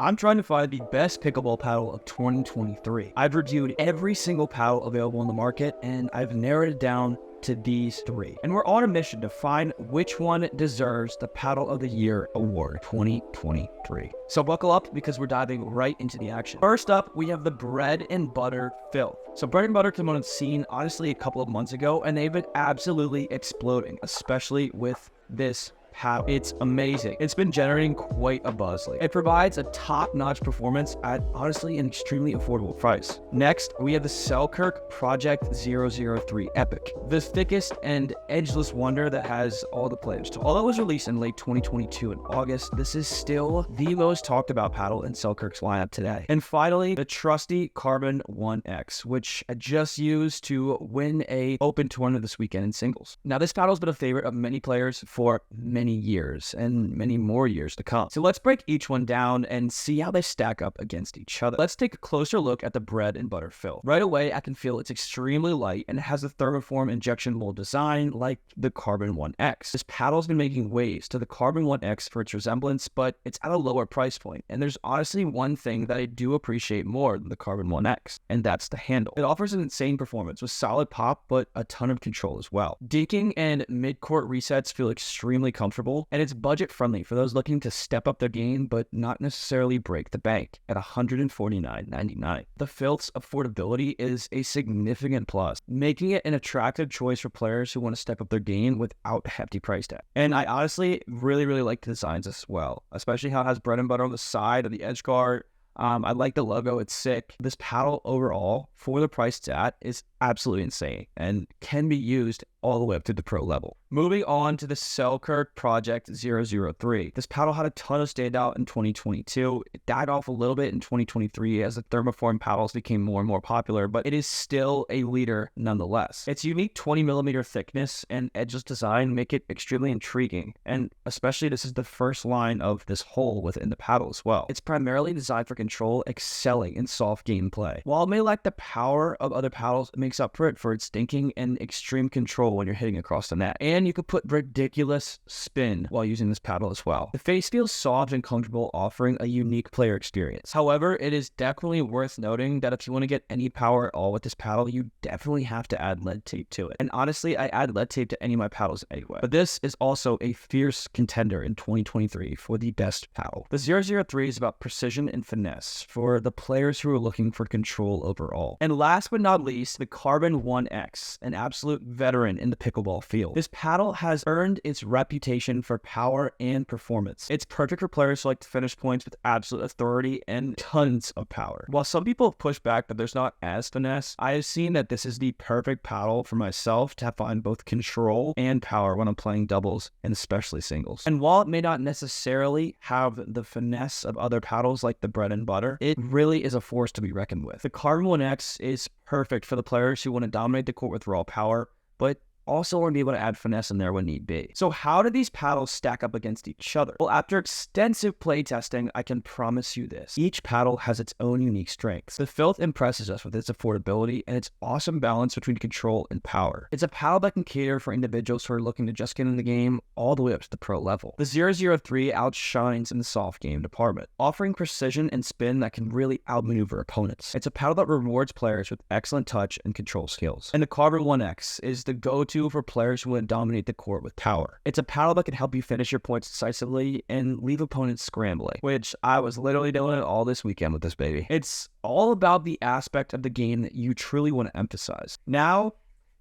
I'm trying to find the best pickleball paddle of 2023. I've reviewed every single paddle available in the market, and I've narrowed it down to these three. And we're on a mission to find which one deserves the Paddle of the Year award 2023. So buckle up because we're diving right into the action. First up, we have the bread and butter filth. So bread and butter came on the scene honestly a couple of months ago, and they've been absolutely exploding, especially with this paddle. It's amazing. It's been generating quite a buzz lately. It provides a top-notch performance at honestly an extremely affordable price. Next, we have the Selkirk Project 003 Epic, the thickest and edgeless wonder that has all the players. Although it was released in late 2022 in August, this is still the most talked about paddle in Selkirk's lineup today. And finally, the trusty Karr One X, which I just used to win a open tournament this weekend in singles. Now, this paddle has been a favorite of many players for many years and many more years to come. So let's break each one down and see how they stack up against each other. Let's take a closer look at the bread and butter fill. Right away, I can feel it's extremely light and it has a thermoform injection mold design like the Karr One X. This paddle's been making waves to the Karr One X for its resemblance, but it's at a lower price point. And there's honestly one thing that I do appreciate more than the Karr One X, and that's the handle. It offers an insane performance with solid pop, but a ton of control as well. Dinking and mid-court resets feel extremely comfortable, and it's budget friendly for those looking to step up their game but not necessarily break the bank at $149.99. The filth's affordability is a significant plus, making it an attractive choice for players who want to step up their game without a hefty price tag. And I honestly really like the designs as well, especially how it has bread and butter on the side of the edge guard. I like the logo, it's sick. This paddle overall, for the price it's at, is absolutely insane and can be used all the way up to the pro level. Moving on to the Selkirk Project 003. This paddle had a ton of standout in 2022. It died off a little bit in 2023 as the thermoform paddles became more and more popular, but it is still a leader nonetheless. Its unique 20mm thickness and edgeless design make it extremely intriguing, and especially this is the first line of this hole within the paddle as well. It's primarily designed for control, excelling in soft gameplay. While it may lack the power of other paddles, it makes up for it for its dinking and extreme control when you're hitting across the net. And you could put ridiculous spin while using this paddle as well. The face feels soft and comfortable, offering a unique player experience. However, it is definitely worth noting that if you want to get any power at all with this paddle, you definitely have to add lead tape to it. And honestly, I add lead tape to any of my paddles anyway. But this is also a fierce contender in 2023 for the best paddle. The 003 is about precision and finesse for the players who are looking for control overall. And last but not least, the Karr One X, an absolute veteran in the pickleball field. This paddle has earned its reputation for power and performance. It's perfect for players who like to finish points with absolute authority and tons of power. While some people have pushed back that there's not as finesse, I have seen that this is the perfect paddle for myself to find both control and power when I'm playing doubles and especially singles. And while it may not necessarily have the finesse of other paddles like the bread and butter, it really is a force to be reckoned with. The Karr One X is perfect for the players who want to dominate the court with raw power, but also want to be able to add finesse in there when need be. So how do these paddles stack up against each other? Well, after extensive play testing, I can promise you this. Each paddle has its own unique strengths. The filth impresses us with its affordability and its awesome balance between control and power. It's a paddle that can cater for individuals who are looking to just get in the game all the way up to the pro level. The 003 outshines in the soft game department, offering precision and spin that can really outmaneuver opponents. It's a paddle that rewards players with excellent touch and control skills. And the Karr One X is the go-to for players who want to dominate the court with power. It's a paddle that can help you finish your points decisively and leave opponents scrambling, which I was literally doing all this weekend with this baby. It's all about the aspect of the game that you truly want to emphasize. Now,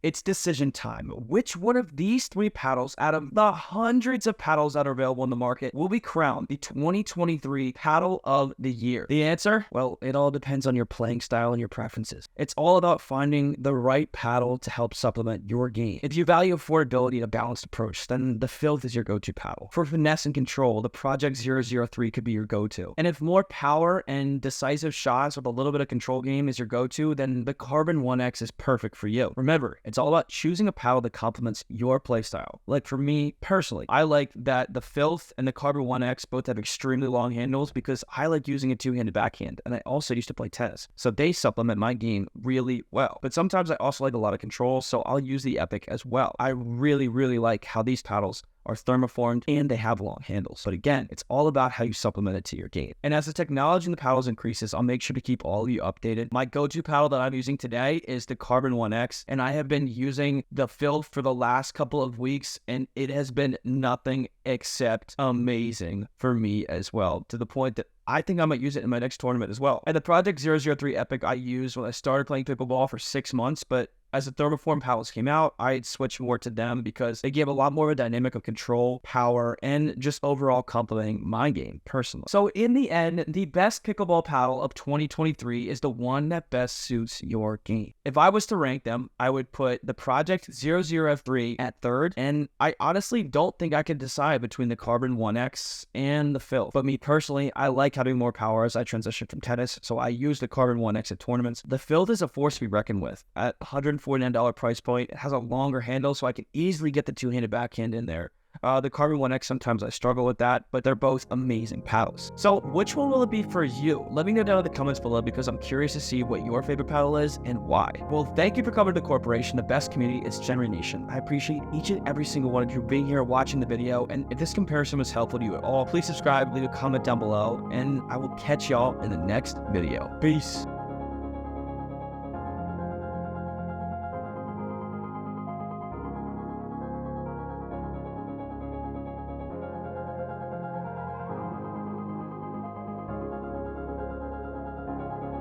it's decision time. Which one of these three paddles out of the hundreds of paddles that are available in the market will be crowned the 2023 Paddle of the Year? The answer? Well, it all depends on your playing style and your preferences. It's all about finding the right paddle to help supplement your game. If you value affordability and a balanced approach, then the filth is your go-to paddle. For finesse and control, the Project 003 could be your go-to. And if more power and decisive shots with a little bit of control game is your go-to, then the Karr One X is perfect for you. Remember, it's all about choosing a paddle that complements your playstyle. Like for me personally, I like that the Filth and the Karr One X both have extremely long handles because I like using a two-handed backhand, and I also used to play tennis, so they supplement my game really well. But sometimes I also like a lot of control, so I'll use the Epic as well. I really like how these paddles are thermoformed, and they have long handles. But again, it's all about how you supplement it to your game. And as the technology in the paddles increases, I'll make sure to keep all of you updated. My go-to paddle that I'm using today is the Karr One X, and I have been using the fill for the last couple of weeks, and it has been nothing except amazing for me as well, to the point that I think I might use it in my next tournament as well. And the Project 003 Epic I used when I started playing pickleball for 6 months, but as the thermoform paddles came out, I switched more to them because they gave a lot more of a dynamic of control, power, and just overall complementing my game personally. So in the end, the best pickleball paddle of 2023 is the one that best suits your game. If I was to rank them, I would put the Project 003 at third, and I honestly don't think I could decide between the Karr One X and the Fill. But me personally, I like having more power as I transition from tennis, so I use the Karr One X at tournaments. The Fill is a force to be reckoned with. At $149 price point, it has a longer handle, so I can easily get the two-handed backhand in there. The Karr One X, sometimes I struggle with that, but they're both amazing paddles. So which one will it be for you? Let me know down in the comments below, because I'm curious to see what your favorite paddle is and why. Well, thank you for coming to the corporation. The best community is Generation Nation. I appreciate each and every single one of you being here watching the video, and if this comparison was helpful to you at all, please subscribe, leave a comment down below, and I will catch y'all in the next video. Peace.